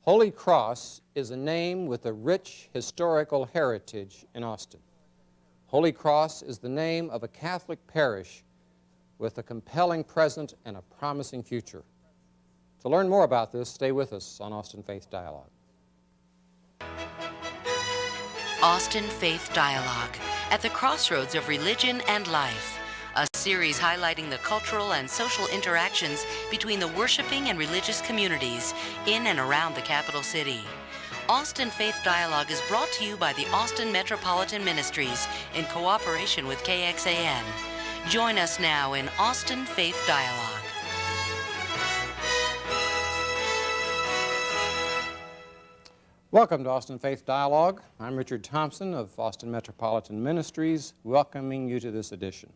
Holy Cross is a name with a rich historical heritage in Austin. Holy Cross is the name of a Catholic parish with a compelling present and a promising future. To learn more about this, stay with us on Austin Faith Dialogue. Austin Faith Dialogue, at the crossroads of religion and life. A series highlighting the cultural and social interactions between the worshiping and religious communities in and around the capital city. Austin Faith Dialogue is brought to you by the Austin Metropolitan Ministries in cooperation with KXAN. Join us now in Austin Faith Dialogue. Welcome to Austin Faith Dialogue. I'm Richard Thompson of Austin Metropolitan Ministries, welcoming you to this edition.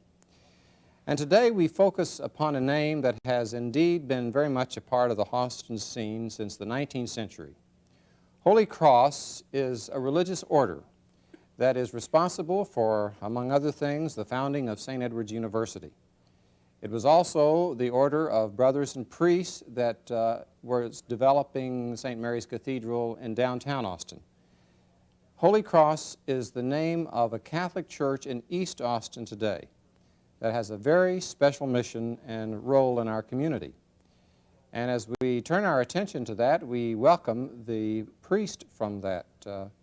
And today we focus upon a name that has indeed been very much a part of the Austin scene since the 19th century. Holy Cross is a religious order that is responsible for, among other things, the founding of St. Edward's University. It was also the order of brothers and priests that was developing St. Mary's Cathedral in downtown Austin. Holy Cross is the name of a Catholic church in East Austin today that has a very special mission and role in our community. And as we turn our attention to that, we welcome the priest from that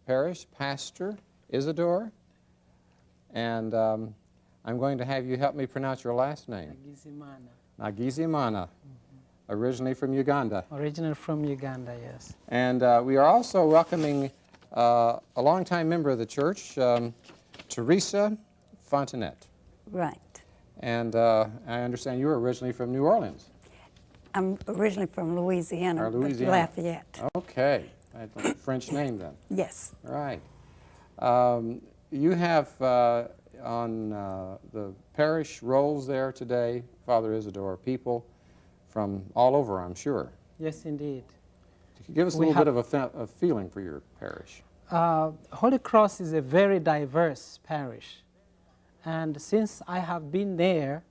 parish, Pastor Isidore, and I'm going to have you help me pronounce your last name. Nagizimana, originally from Uganda. Originally from Uganda, yes. And we are also welcoming a longtime member of the church, Teresa Fontanet. Right. And I understand you were originally from New Orleans. I'm originally from Louisiana, Louisiana. Lafayette. Okay. That's a French name then. Yes. Right. You have on the parish rolls there today, Father Isidore, people from all over, I'm sure. Yes, indeed. Give us a little bit of a feeling for your parish. Holy Cross is a very diverse parish. And since I have been there,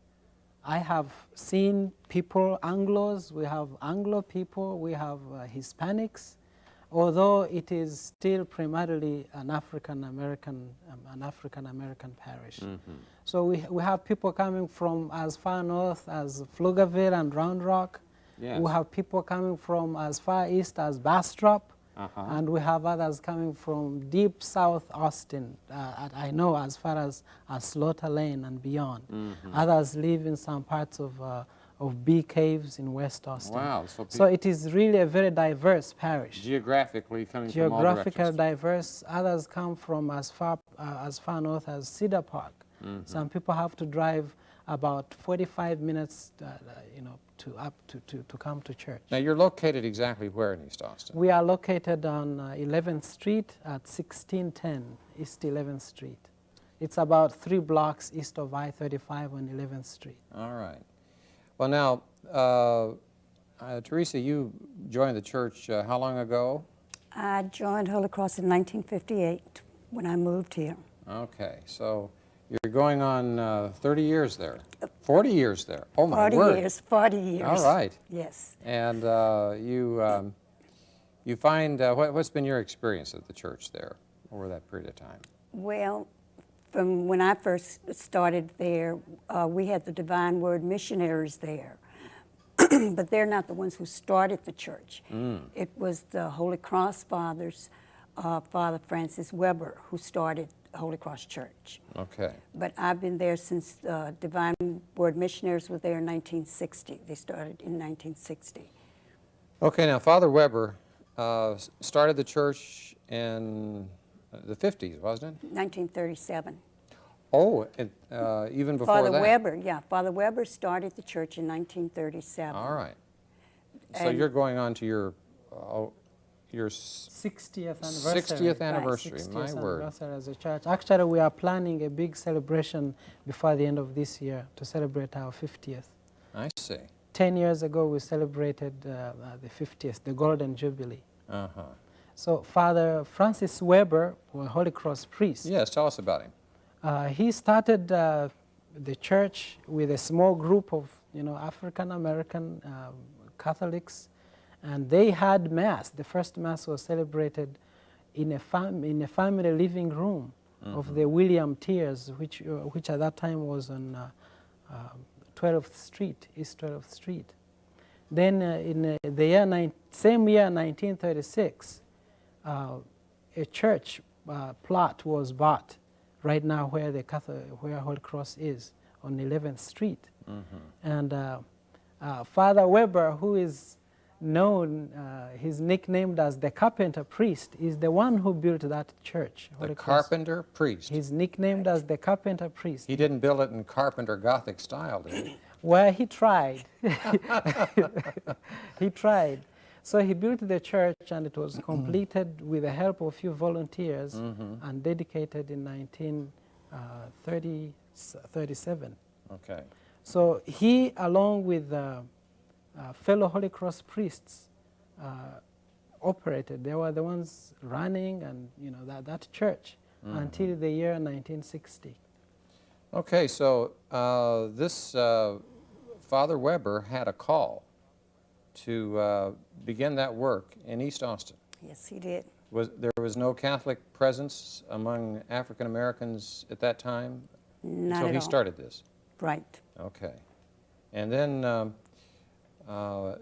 I have seen people, Anglos, we have Anglo people, we have Hispanics, although it is still primarily an African-American parish. Mm-hmm. So we have people coming from as far north as Pflugerville and Round Rock. Yes. We have people coming from as far east as Bastrop. And we have others coming from deep South Austin, I know as far as Slaughter Lane and beyond. Mm-hmm. Others live in some parts of Bee Caves in West Austin. Wow. So it is really a very diverse parish. Geographically coming from all directions. Geographically diverse. Others come from as far north as Cedar Park. Mm-hmm. Some people have to drive about 45 minutes to come to church. Now you're located exactly where in East Austin? We are located on 11th Street at 1610 East 11th Street. It's about 3 blocks east of I-35 on 11th Street. All right. Well now, Teresa, you joined the church how long ago? I joined Holy Cross in 1958 when I moved here. Okay, so you're going on 30 years there, 40 years there. Oh my 40 word. 40 years. All right. Yes. And you find, what's been your experience at the church there over that period of time? Well, from when I first started there, we had the Divine Word missionaries there. But they're not the ones who started the church. Mm. It was the Holy Cross Fathers, Father Francis Weber, who started Holy Cross Church. Okay. But I've been there since Divine Word missionaries were there in 1960. They started in 1960. Okay, now Father Weber started the church in the 50s, wasn't it? 1937. Oh, even before Father that? Weber, yeah. Father Weber started the church in 1937. All right. So you're going on to your 60th anniversary. 60th anniversary, right, 60th my word. Anniversary as a church. Actually, we are planning a big celebration before the end of this year to celebrate our 50th. I see. 10 years ago, we celebrated the 50th, the Golden Jubilee. Uh-huh. So Father Francis Weber, a Holy Cross priest. Yes, tell us about him. He started the church with a small group of African-American Catholics, And they had Mass. The first Mass was celebrated in a family living room of the William Tears, which at that time was on 12th Street, East 12th Street. Then in the year same year, 1936, a church plot was bought right now where where Holy Cross is, on 11th Street. And Father Weber, who is known, he's nicknamed as the Carpenter Priest, is the one who built that church. The Carpenter Priest. He's nicknamed as the Carpenter Priest. He didn't build it in Carpenter Gothic style, did he? Well, he tried. He tried. So he built the church, and it was completed with the help of a few volunteers and dedicated in 1937. Okay. So he, along with fellow Holy Cross priests, operated. They were the ones running, and that church until the year 1960. Okay, so this Father Weber had a call to begin that work in East Austin. Yes, he did. There was no Catholic presence among African Americans at that time? Not until at he all. started this? Right. Okay. And then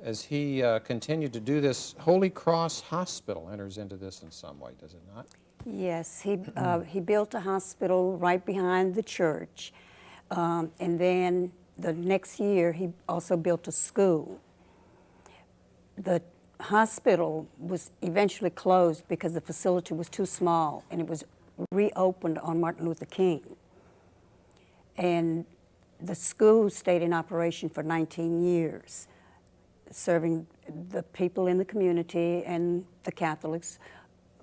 as he continued to do this, Holy Cross Hospital enters into this in some way, does it not? Yes, he built a hospital right behind the church, and then the next year he also built a school. The hospital was eventually closed because the facility was too small, and it was reopened on Martin Luther King. And the school stayed in operation for 19 years, serving the people in the community and the Catholics,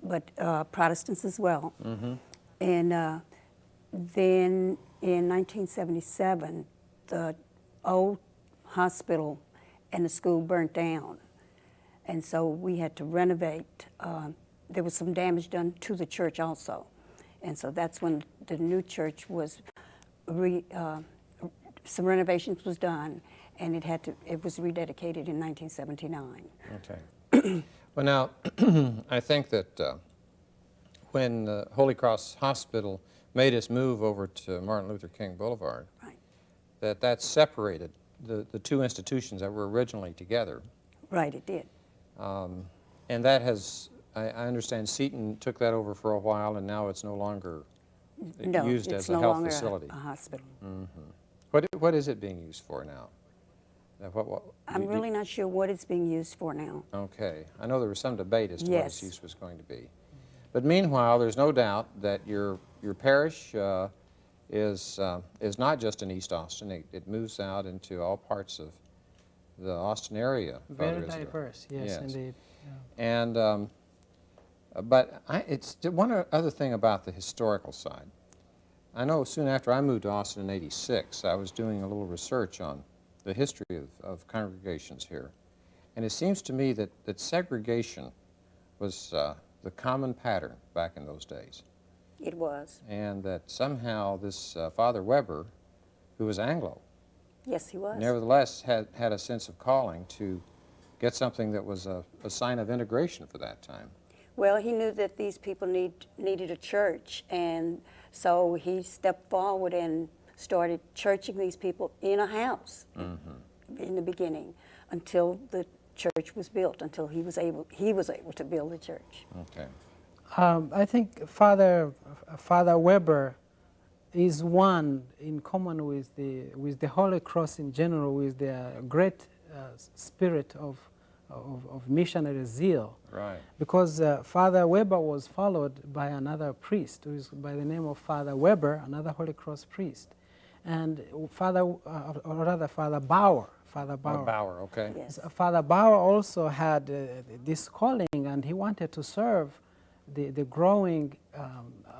but Protestants as well. And then in 1977, the old hospital and the school burnt down. And so we had to renovate. There was some damage done to the church also. And so that's when the new church was, some renovations was done, and it was rededicated in 1979. Okay. Well, now, I think that when the Holy Cross Hospital made its move over to Martin Luther King Boulevard, Right. that separated the two institutions that were originally together. Right, it did. And that has, I understand Seton took that over for a while, and now it's no longer No, used it's as a no health longer facility. a hospital. What is it being used for now? I'm really not sure what it's being used for now. Okay. I know there was some debate as to what its Yes. use was going to be. But meanwhile, there's no doubt that your parish is not just in East Austin. It moves out into all parts of the Austin area. Very Father Isidore. diverse, yes, indeed. And but it's one other thing about the historical side. I know soon after I moved to Austin in '86, I was doing a little research on the history of congregations here, and it seems to me that segregation was the common pattern back in those days, It was. and that somehow this Father Weber, who was Anglo, Yes, he was. nevertheless had a sense of calling to get something that was a sign of integration for that time. Well, he knew that these people needed a church, and so he stepped forward and started churching these people in a house in the beginning, until the church was built, until he was able to build the church. Okay. I think Father Weber is one in common with the Holy Cross in general, with the great spirit of missionary zeal. Right. Because Father Weber was followed by another priest who is by the name of Father Weber, another Holy Cross priest, and Father Bauer. Father Bauer. Bauer, okay. Yes. Father Bauer also had this calling, and he wanted to serve the growing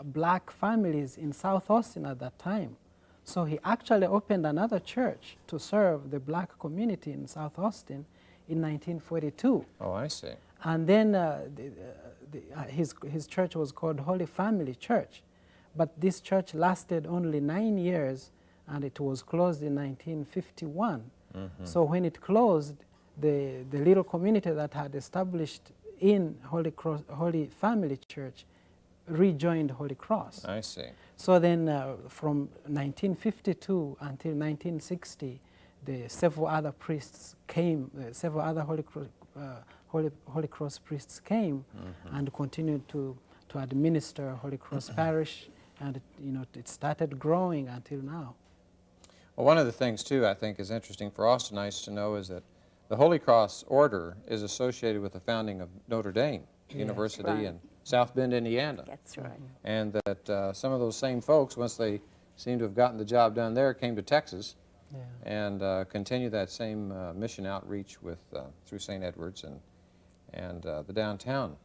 black families in South Austin at that time. So he actually opened another church to serve the black community in South Austin in 1942. Oh, I see. And then his church was called Holy Family Church. But this church lasted only 9 years, and it was closed in 1951. So when it closed, the little community that had established in Holy Family Church rejoined Holy Cross. I see. So then from 1952 until 1960, several other priests came, several other Holy Cross priests came and continued to administer Holy Cross Parish, and it started growing until now. Well, one of the things, too, I think is interesting for Austinites to know is that the Holy Cross Order is associated with the founding of Notre Dame University right. in South Bend, Indiana. That's right. And that some of those same folks, once they seem to have gotten the job done there, came to Texas and continued that same mission outreach with through St. Edward's and the downtown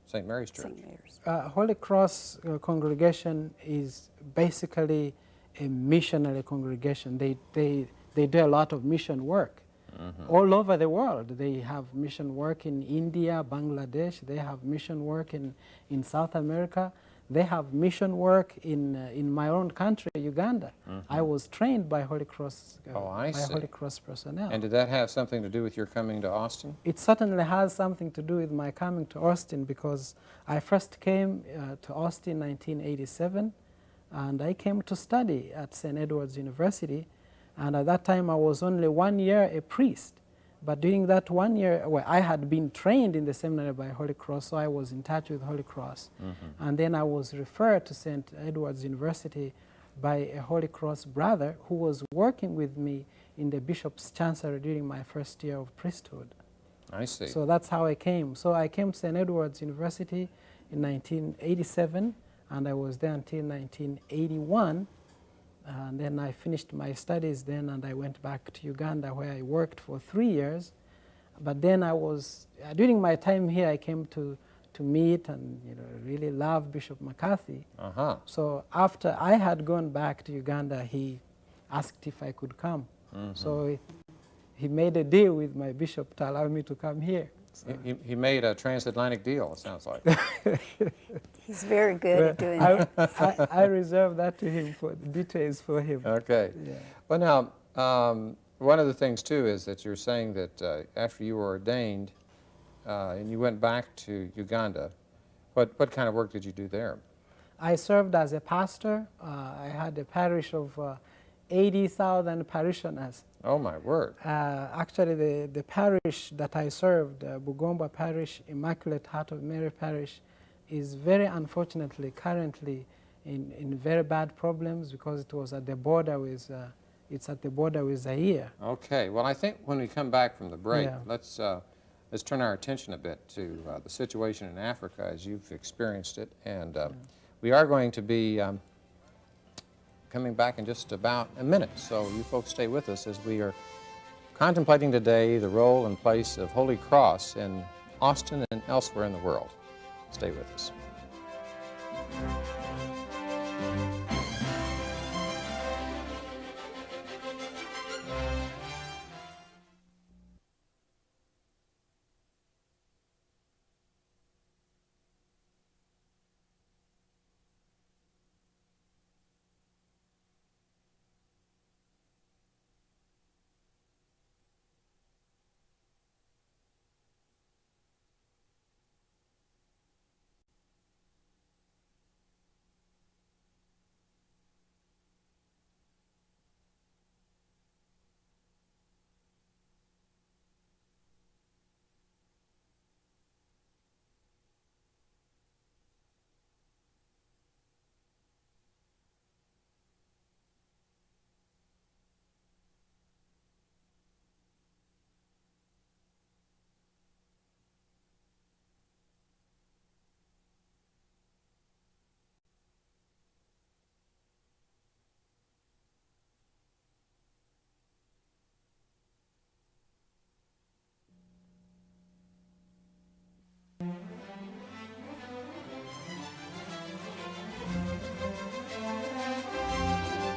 St. Mary's Church. St. Mary's. Holy Cross congregation is basically a missionary congregation. They do a lot of mission work all over the world. They have mission work in India, Bangladesh. They have mission work in South America. They have mission work in my own country, Uganda. I was trained by Holy Cross Holy Cross personnel. And did that have something to do with your coming to Austin? It certainly has something to do with my coming to Austin, because I first came to Austin in 1987, and I came to study at St. Edward's University, and at that time I was only 1 year a priest. But during that 1 year, well, I had been trained in the seminary by Holy Cross, so I was in touch with Holy Cross. And then I was referred to St. Edward's University by a Holy Cross brother who was working with me in the bishop's chancery during my first year of priesthood. I see. So that's how I came. So I came to St. Edward's University in 1987, and I was there until 1981. And then I finished my studies then, and I went back to Uganda, where I worked for 3 years. But then I was, during my time here, I came to meet and really love Bishop McCarthy. So after I had gone back to Uganda, he asked if I could come. So he made a deal with my bishop to allow me to come here. So He made a transatlantic deal, it sounds like. He's very good at doing that. I reserve that to him, for the details for him. Okay. Yeah. Well, now, one of the things, too, is that you're saying that after you were ordained and you went back to Uganda, what kind of work did you do there? I served as a pastor. I had a parish of 80,000 parishioners. Oh, my word. Actually, the parish that I served, Bugomba Parish, Immaculate Heart of Mary Parish, is very unfortunately currently in very bad problems, because it was at the border with, it's at the border with Zaire. Okay. Well, I think when we come back from the break, let's turn our attention a bit to the situation in Africa as you've experienced it. And we are going to be coming back in just about a minute, so you folks stay with us as we are contemplating today the role and place of Holy Cross in Austin and elsewhere in the world. Stay with us.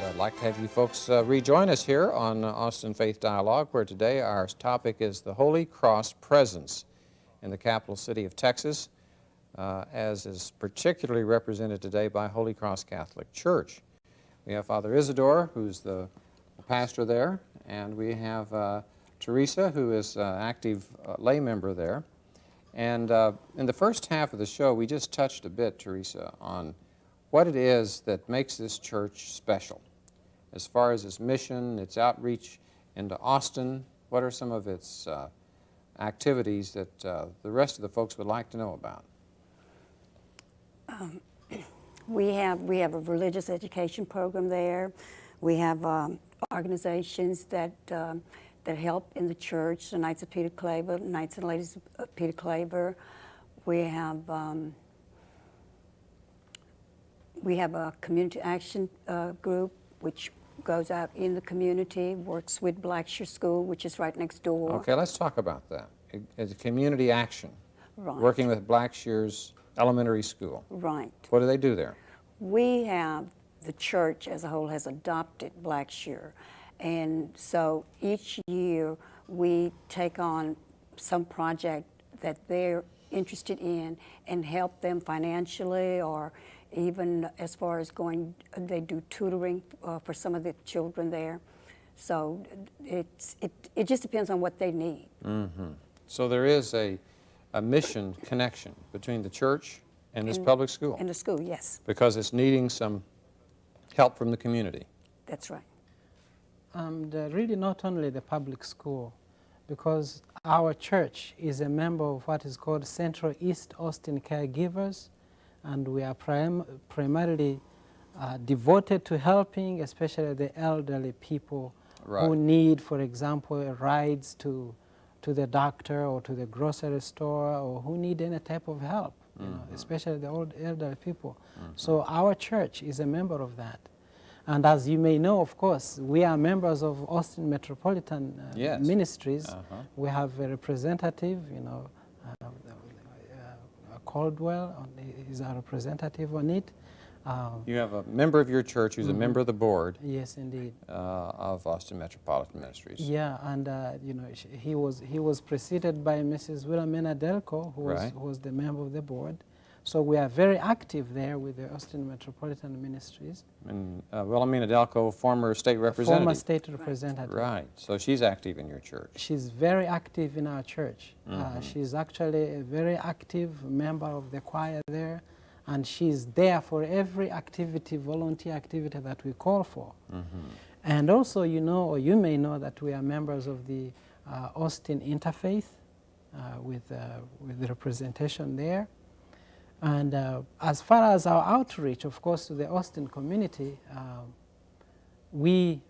I'd like to have you folks rejoin us here on Austin Faith Dialogue, where today our topic is the Holy Cross presence in the capital city of Texas, as is particularly represented today by Holy Cross Catholic Church. We have Father Isidore, who's the pastor there, and we have Teresa, who is an active lay member there. And in the first half of the show, we just touched a bit, Teresa, on what it is that makes this church special. As far as its mission, its outreach into Austin, what are some of its activities that the rest of the folks would like to know about? We have a religious education program there. We have organizations that help in the church, the Knights of Peter Claver, Knights and Ladies of Peter Claver. We have a community action group which goes out in the community, works with Blackshear School, which is right next door. Okay, let's talk about that. It's a community action, Right. working with Blackshear's elementary school. Right. What do they do there? We have, the church as a whole has adopted Blackshear. And so each year we take on some project that they're interested in and help them financially, or even as far as going, they do tutoring for some of the children there. So it just depends on what they need. Mm-hmm. So there is a mission connection between the church and this public school. And the school, yes, Because it's needing some help from the community. that's right. And really not only the public school, because our church is a member of what is called Central East Austin Caregivers, and we are primarily devoted to helping especially the elderly people Right. who need, for example, rides to the doctor or to the grocery store, or who need any type of help, you know, especially the old elderly people. So our church is a member of that. And as you may know, of course, we are members of Austin Metropolitan Yes. Ministries. Uh-huh. We have a representative, you know, Caldwell is our representative on it. You have a member of your church who's a member of the board Yes, indeed. of Austin Metropolitan Ministries. Yeah, and you know, he was preceded by Mrs. Wilhelmina Delco, Right. who was the member of the board. So we are very active there with the Austin Metropolitan Ministries. And Wilhelmina Delco, former state representative. Former state representative. Right. So she's active in your church. She's very active in our church. She's actually a very active member of the choir there, and she's there for every activity, volunteer activity that we call for. And also, you know, or you may know that we are members of the Austin Interfaith with the representation there. And as far as our outreach, of course, to the Austin community, we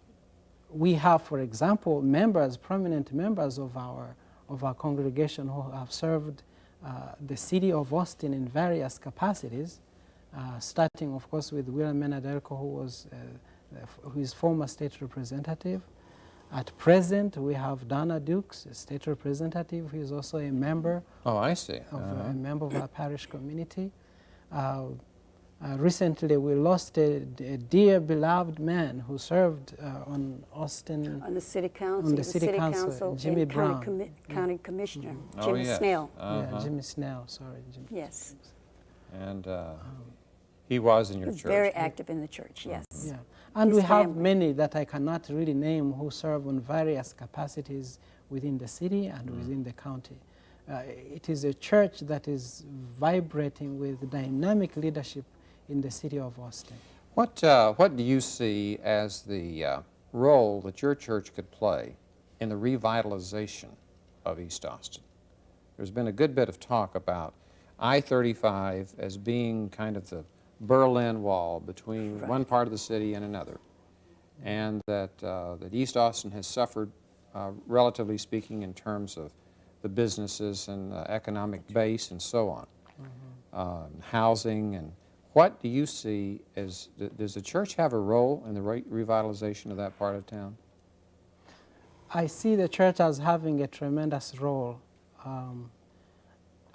have, for example, members, prominent members of our congregation who have served the city of Austin in various capacities, starting, of course, with Wilhelmina Delco, who is former state representative. At present, we have Donna Dukes, a state representative, who is also a member. Oh, I see. A member of our parish community. Recently, we lost a dear, beloved man who served on Austin. On the city council. On the city council, Jimmy and Brown. County commissioner, Oh, Jimmy yes. Snell. Yeah, Jimmy Snell, sorry. Jimmy. Yes. And he was in your He's church. very active in the church, yes. Yeah. And His we have family. many that I cannot really name who serve on various capacities within the city and within the county. It is a church that is vibrating with dynamic leadership in the city of Austin. What do you see as the role that your church could play in the revitalization of East Austin? There's been a good bit of talk about I-35 as being kind of the Berlin Wall between one part of the city and another, and that East Austin has suffered, relatively speaking, in terms of the businesses and economic base and so on, housing. And what do you see as, does the church have a role in the revitalization of that part of town? I see the church as having a tremendous role.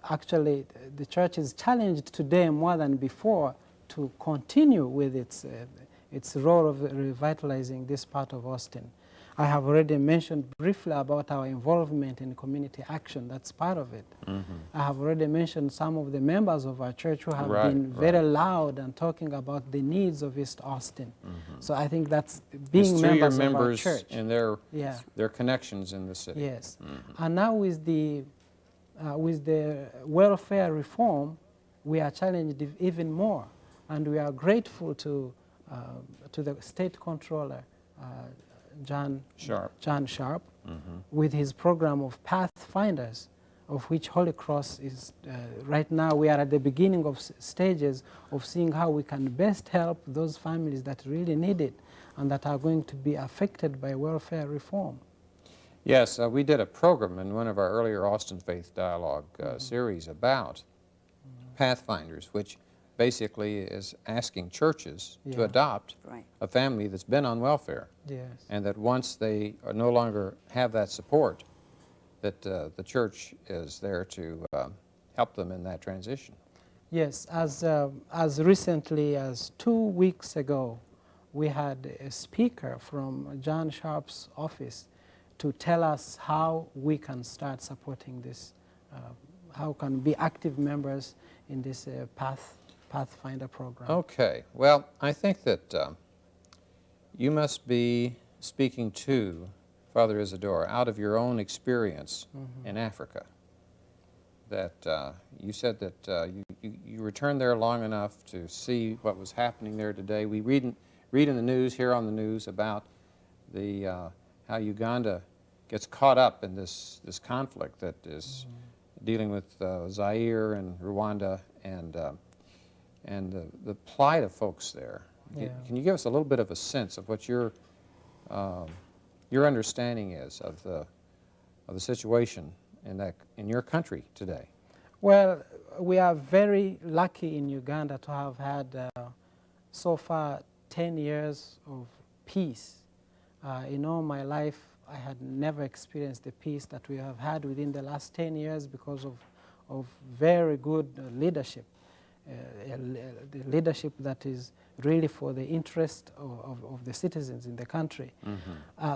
Actually, the church is challenged today more than before to continue with its role of revitalizing this part of Austin. I have already mentioned briefly about our involvement in community action. That's part of it. I have already mentioned some of the members of our church who have been very loud and talking about the needs of East Austin. So I think that's being It's through your members of our members church. and their connections in the city. Yes. And now with the welfare reform, we are challenged even more. And we are grateful to the state controller, John Sharp, with his program of Pathfinders, of which Holy Cross is, right now we are at the beginning of stages of seeing how we can best help those families that really need it and that are going to be affected by welfare reform. Yes, we did a program in one of our earlier Austin Faith Dialogue series about Pathfinders, which basically is asking churches to adopt a family that's been on welfare. Yes. And that once they are no longer have that support, that the church is there to help them in that transition. Yes, as recently as 2 weeks ago, we had a speaker from John Sharp's office to tell us how we can start supporting this, how can be active members in this Pathfinder program. Okay, well, I think that you must be speaking to Father Isidore out of your own experience in Africa. That you said that you returned there long enough to see what was happening there today. We read in the news, hear on the news about the how Uganda gets caught up in this conflict that is dealing with Zaire and Rwanda and the plight of folks there. Yeah. Can you give us a little bit of a sense of what your understanding is of the situation in your country today? Well, we are very lucky in Uganda to have had so far 10 years of peace. In all my life, I had never experienced the peace that we have had within the last 10 years because of very good leadership. The leadership that is really for the interest of the citizens in the country.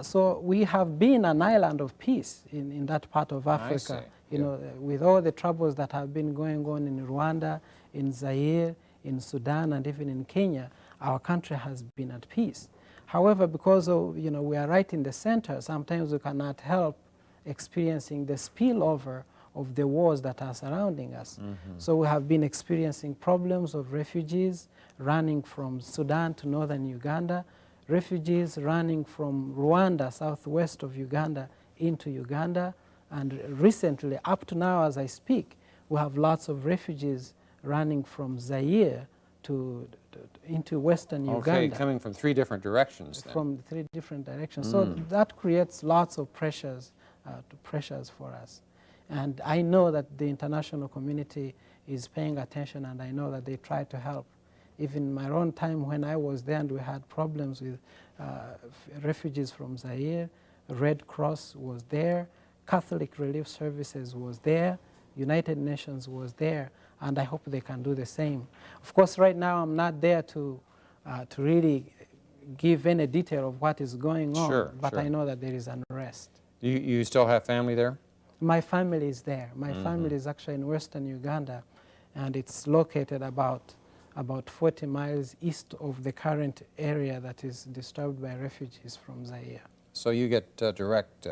So we have been an island of peace in that part of Africa. You know, with all the troubles that have been going on in Rwanda, in Zaire, in Sudan, and even in Kenya, our country has been at peace. However, because of, we are right in the center, sometimes we cannot help experiencing the spillover of the wars that are surrounding us. So we have been experiencing problems of refugees running from Sudan to northern Uganda, refugees running from Rwanda, southwest of Uganda, into Uganda, and recently, up to now as I speak, we have lots of refugees running from Zaire into western Uganda. Okay, coming from 3 different directions then. From 3 different directions. So that creates lots of pressures for us. And I know that the international community is paying attention, and I know that they try to help. Even in my own time when I was there and we had problems with refugees from Zaire, Red Cross was there, Catholic Relief Services was there, United Nations was there, and I hope they can do the same. Of course, right now I'm not there to really give any detail of what is going on, but I know that there is unrest. You still have family there? My family is there. My family is actually in western Uganda, and it's located about 40 miles east of the current area that is disturbed by refugees from Zaire. So you get direct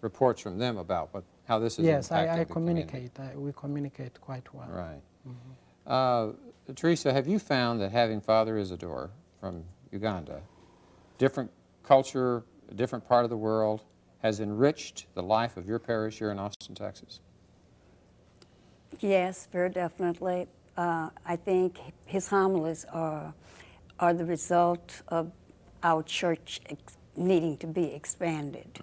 reports from them about how this is impacting Yes, I the communicate. We communicate quite well. Right. Teresa, have you found that having Father Isidore from Uganda, different culture, a different part of the world, has enriched the life of your parish here in Austin, Texas? Yes, very definitely. I think his homilies are the result of our church needing to be expanded,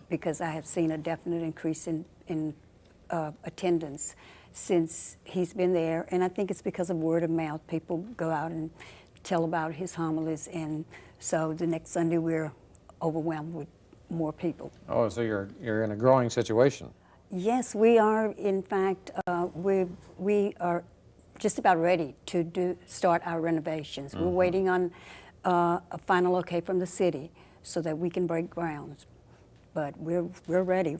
because I have seen a definite increase in attendance since he's been there, and I think it's because of word of mouth. People go out and tell about his homilies, and so the next Sunday we're overwhelmed with more people. Oh, so you're in a growing situation. Yes, we are. In fact, we are just about ready to start our renovations. We're waiting on a final okay from the city so that we can break grounds. but we're ready.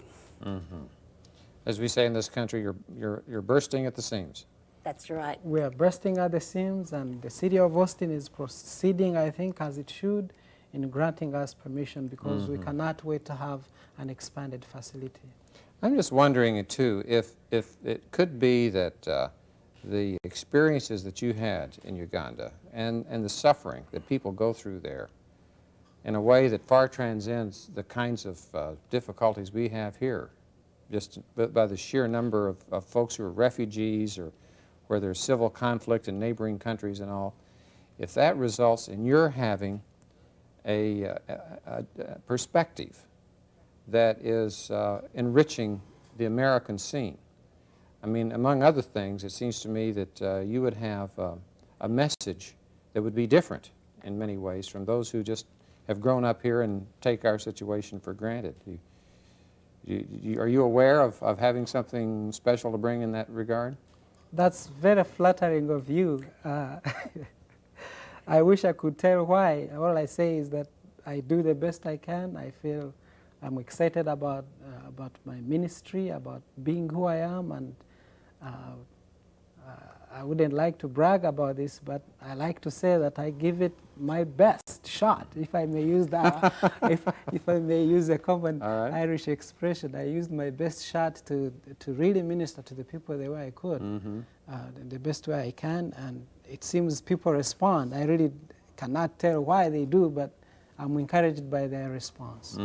As we say in this country, you're bursting at the seams. That's right. We are bursting at the seams, and the city of Austin is proceeding, I think, as it should, in granting us permission, because we cannot wait to have an expanded facility. I'm just wondering, too, if it could be that the experiences that you had in Uganda and the suffering that people go through there in a way that far transcends the kinds of difficulties we have here, just by the sheer number of folks who are refugees or where there's civil conflict in neighboring countries and all, if that results in your having a perspective that is enriching the American scene. I mean, among other things, it seems to me that you would have a message that would be different in many ways from those who just have grown up here and take our situation for granted. Are you aware of having something special to bring in that regard? That's very flattering of you. I wish I could tell why. All I say is that I do the best I can. I feel I'm excited about my ministry, about being who I am, and I wouldn't like to brag about this, but I like to say that I give it my best shot, if I may use that, if I may use a common Irish expression. I used my best shot to really minister to the people the way I could, the best way I can, and it seems people respond. I really cannot tell why they do, but I'm encouraged by their response.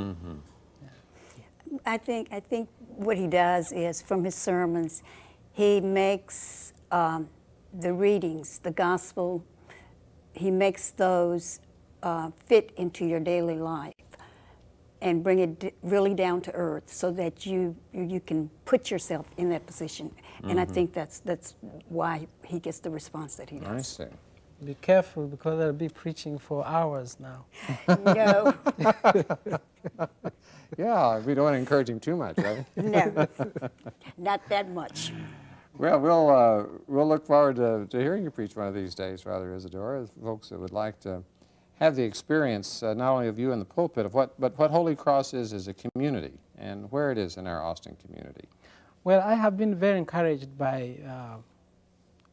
I think what he does is, from his sermons, he makes the readings, the gospel, he makes those fit into your daily life and bring it really down to earth, so that you can put yourself in that position. And I think that's why he gets the response that he does. I see. Be careful, because I'll be preaching for hours now. No. Yeah, we don't want to encourage him too much, right? No, not that much. Well, we'll look forward to hearing you preach one of these days, Father Isidore. Folks that would like to have the experience not only of you in the pulpit, but what Holy Cross is as a community and where it is in our Austin community. Well, I have been very encouraged by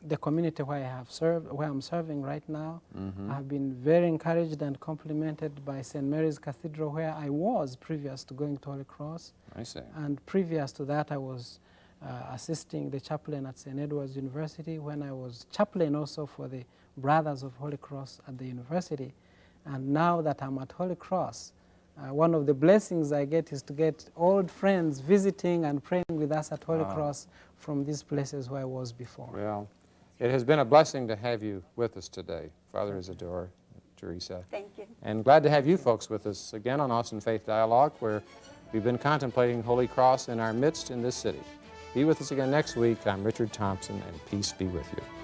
the community where I'm serving right now. I've been very encouraged and complimented by St. Mary's Cathedral, where I was previous to going to Holy Cross. I see. And previous to that, I was assisting the chaplain at St. Edward's University, when I was chaplain also for the Brothers of Holy Cross at the university. And now that I'm at Holy Cross, one of the blessings I get is to get old friends visiting and praying with us at Holy Cross from these places where I was before. Well, it has been a blessing to have you with us today, Father Isidore, Teresa. Thank you. And glad to have you folks with us again on Austin Faith Dialogue, where we've been contemplating Holy Cross in our midst in this city. Be with us again next week. I'm Richard Thompson, and peace be with you.